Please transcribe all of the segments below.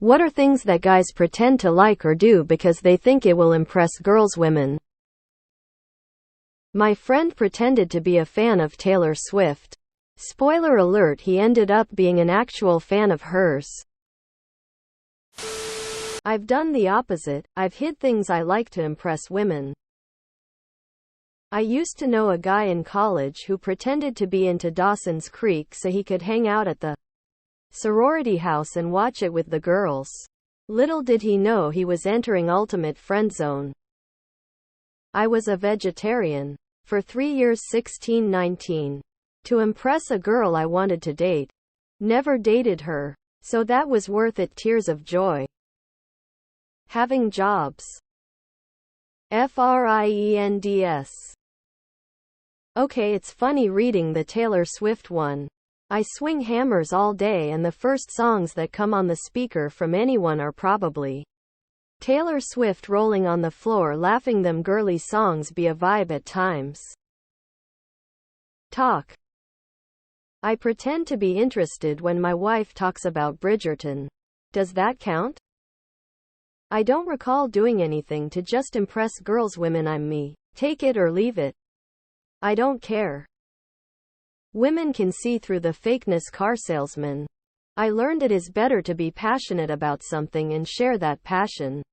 What are things that guys pretend to like or do because they think it will impress girls? Women. My friend pretended to be a fan of Taylor Swift. Spoiler alert, he ended up being an actual fan of hers. I've done the opposite. I've hid things I like to impress women. I used to know a guy in college who pretended to be into Dawson's Creek so he could hang out at the sorority house and watch it with the girls. Little did he know he was entering ultimate friend zone. I was a vegetarian for 3 years 16-19. To impress a girl I wanted to date. Never dated her. So that was worth it. Tears of joy. Having jobs. Friends. Okay, it's funny reading the Taylor Swift one. I swing hammers all day and the first songs that come on the speaker from anyone are probably Taylor Swift rolling on the floor laughing. Them girly songs be a vibe at times. Talk. I pretend to be interested when my wife talks about Bridgerton. Does that count? I don't recall doing anything to just impress girls. Women, I'm me. Take it or leave it. I don't care. Women can see through the fakeness. Car salesman. I learned it is better to be passionate about something and share that passion.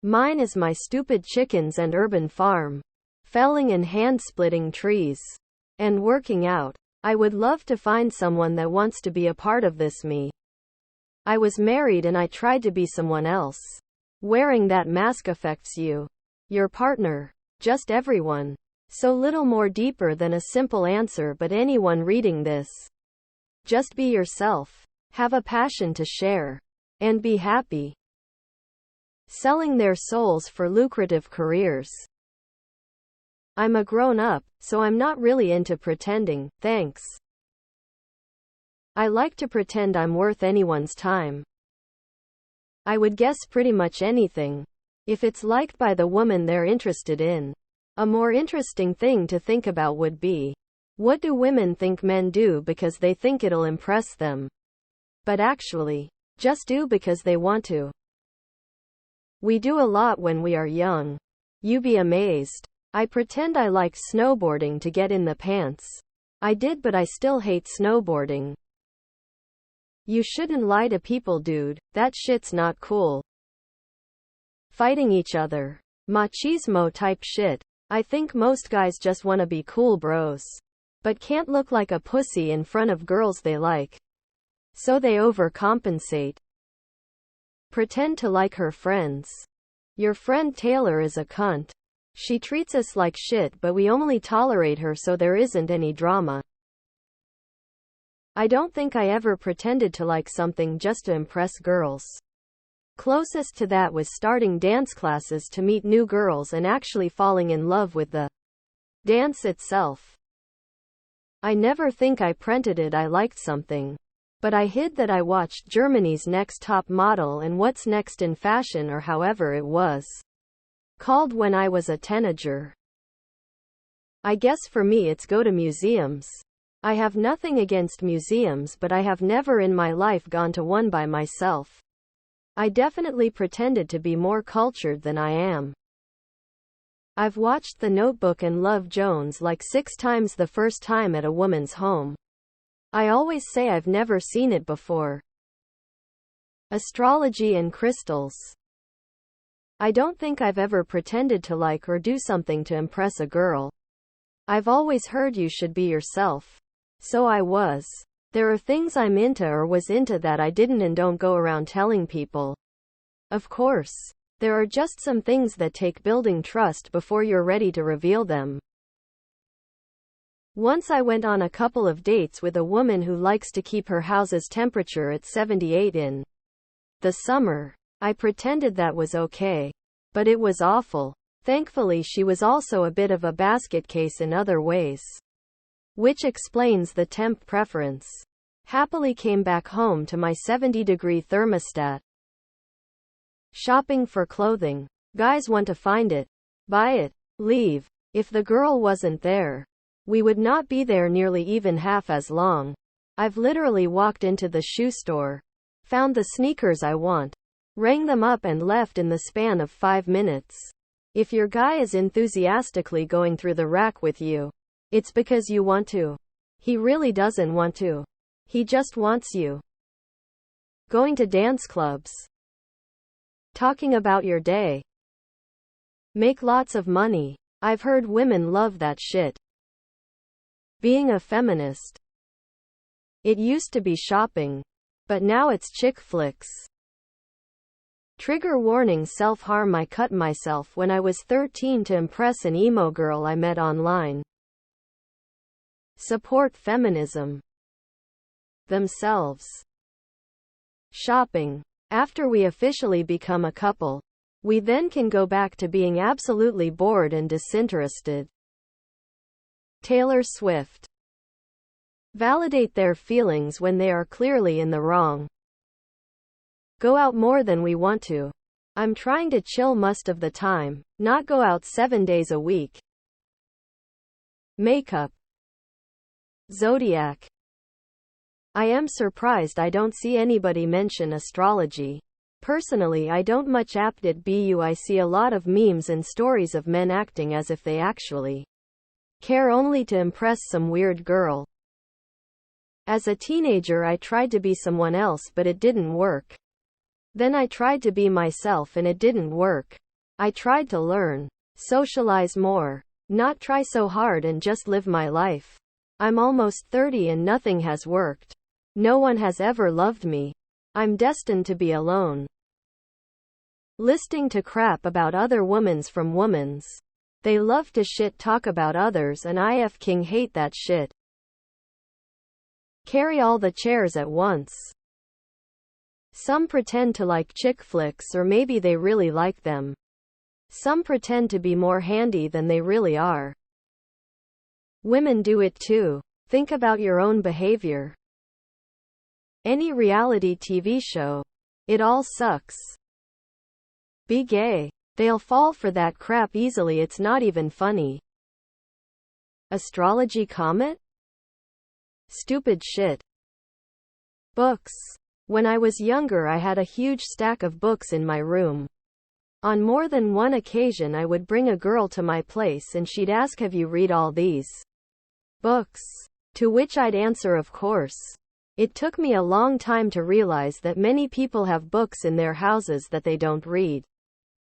Mine is my stupid chickens and urban farm. Felling and hand-splitting trees. And working out. I would love to find someone that wants to be a part of this me. I was married and I tried to be someone else. Wearing that mask affects you. Your partner. Just everyone. So little more deeper than a simple answer, but anyone reading this. Just be yourself. Have a passion to share. And be happy. Selling their souls for lucrative careers. I'm a grown-up, so I'm not really into pretending, thanks. I like to pretend I'm worth anyone's time. I would guess pretty much anything. If it's liked by the woman they're interested in. A more interesting thing to think about would be, what do women think men do because they think it'll impress them? But actually, just do because they want to. We do a lot when we are young. You be amazed. I pretend I liked snowboarding to get in the pants. I did, but I still hate snowboarding. You shouldn't lie to people, dude. That shit's not cool. Fighting each other. Machismo type shit. I think most guys just wanna be cool bros. But can't look like a pussy in front of girls they like. So they overcompensate. Pretend to like her friends. Your friend Taylor is a cunt. She treats us like shit, but we only tolerate her so there isn't any drama. I don't think I ever pretended to like something just to impress girls. Closest to that was starting dance classes to meet new girls and actually falling in love with the dance itself. I never think I pretended I liked something. But I hid that I watched Germany's Next Top Model and What's Next in Fashion, or however it was called, when I was a teenager. I guess for me it's go to museums. I have nothing against museums, but I have never in my life gone to one by myself. I definitely pretended to be more cultured than I am. I've watched The Notebook and Love Jones like 6 times the first time at a woman's home. I always say I've never seen it before. Astrology and crystals. I don't think I've ever pretended to like or do something to impress a girl. I've always heard you should be yourself. So I was. There are things I'm into or was into that I didn't and don't go around telling people. Of course. There are just some things that take building trust before you're ready to reveal them. Once I went on a couple of dates with a woman who likes to keep her house's temperature at 78 in the summer. I pretended that was okay. But it was awful. Thankfully, she was also a bit of a basket case in other ways. Which explains the temp preference. Happily came back home to my 70-degree thermostat. Shopping for clothing. Guys want to find it, buy it, leave. If the girl wasn't there, we would not be there nearly even half as long. I've literally walked into the shoe store, Found the sneakers I want. Rang them up and left in the span of 5 minutes. If your guy is enthusiastically going through the rack with you, it's because you want to. He really doesn't want to. He just wants you. Going to dance clubs. Talking about your day. Make lots of money. I've heard women love that shit. Being a feminist. It used to be shopping, but now it's chick flicks. Trigger warning: self-harm. I cut myself when I was 13 to impress an emo girl I met online. Support feminism themselves. Shopping. After we officially become a couple, we then can go back to being absolutely bored and disinterested. Taylor Swift. Validate their feelings when they are clearly in the wrong. Go out more than we want to. I'm trying to chill most of the time, not go out 7 days a week. Makeup. Zodiac. I am surprised I don't see anybody mention astrology. Personally, I don't much apt it, but I see a lot of memes and stories of men acting as if they actually care only to impress some weird girl. As a teenager, I tried to be someone else, but it didn't work. Then I tried to be myself and it didn't work. I tried to learn, socialize more, not try so hard and just live my life. I'm almost 30 and nothing has worked. No one has ever loved me. I'm destined to be alone. Listening to crap about other womans from womans. They love to shit talk about others and I f***ing hate that shit. Carry all the chairs at once. Some pretend to like chick flicks, or maybe they really like them. Some pretend to be more handy than they really are. Women do it too. Think about your own behavior. Any reality TV show. It all sucks. Be gay. They'll fall for that crap easily, it's not even funny. Astrology comet? Stupid shit. Books. When I was younger, I had a huge stack of books in my room. On more than one occasion, I would bring a girl to my place and she'd ask, "Have you read all these books?" To which I'd answer, "Of course." It took me a long time to realize that many people have books in their houses that they don't read.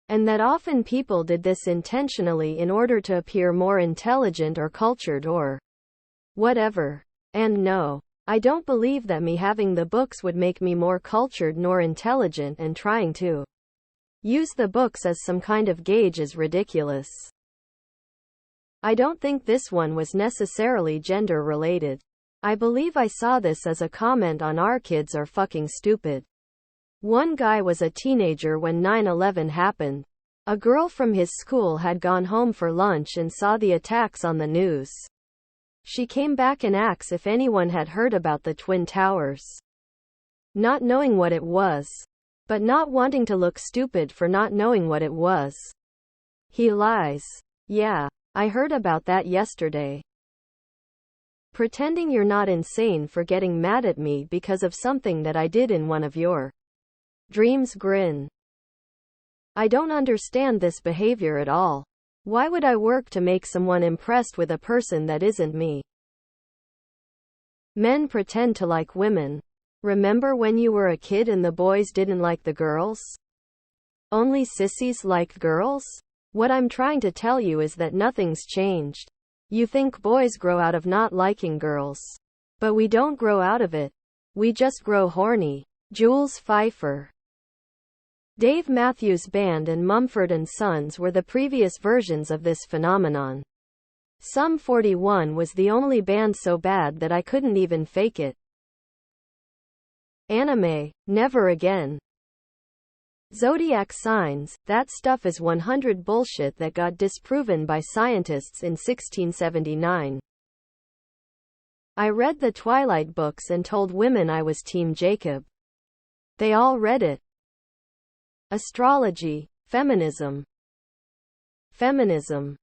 And that often people did this intentionally in order to appear more intelligent or cultured or whatever. And no, I don't believe that me having the books would make me more cultured nor intelligent, and trying to use the books as some kind of gauge is ridiculous. I don't think this one was necessarily gender related. I believe I saw this as a comment on "our kids are fucking stupid." One guy was a teenager when 9/11 happened. A girl from his school had gone home for lunch and saw the attacks on the news. She came back and asked if anyone had heard about the Twin Towers. Not knowing what it was, but not wanting to look stupid for not knowing what it was. He lies. "Yeah, I heard about that yesterday." Pretending you're not insane for getting mad at me because of something that I did in one of your dreams. Grin. I don't understand this behavior at all. Why would I work to make someone impressed with a person that isn't me? Men pretend to like women. Remember when you were a kid and the boys didn't like the girls? Only sissies liked girls? What I'm trying to tell you is that nothing's changed. You think boys grow out of not liking girls. But we don't grow out of it. We just grow horny. Jules Pfeiffer. Dave Matthews Band and Mumford & Sons were the previous versions of this phenomenon. Sum 41 was the only band so bad that I couldn't even fake it. Anime, never again. Zodiac signs, that stuff is 100% bullshit that got disproven by scientists in 1679. I read the Twilight books and told women I was Team Jacob. They all read it. Astrology, feminism. Feminism.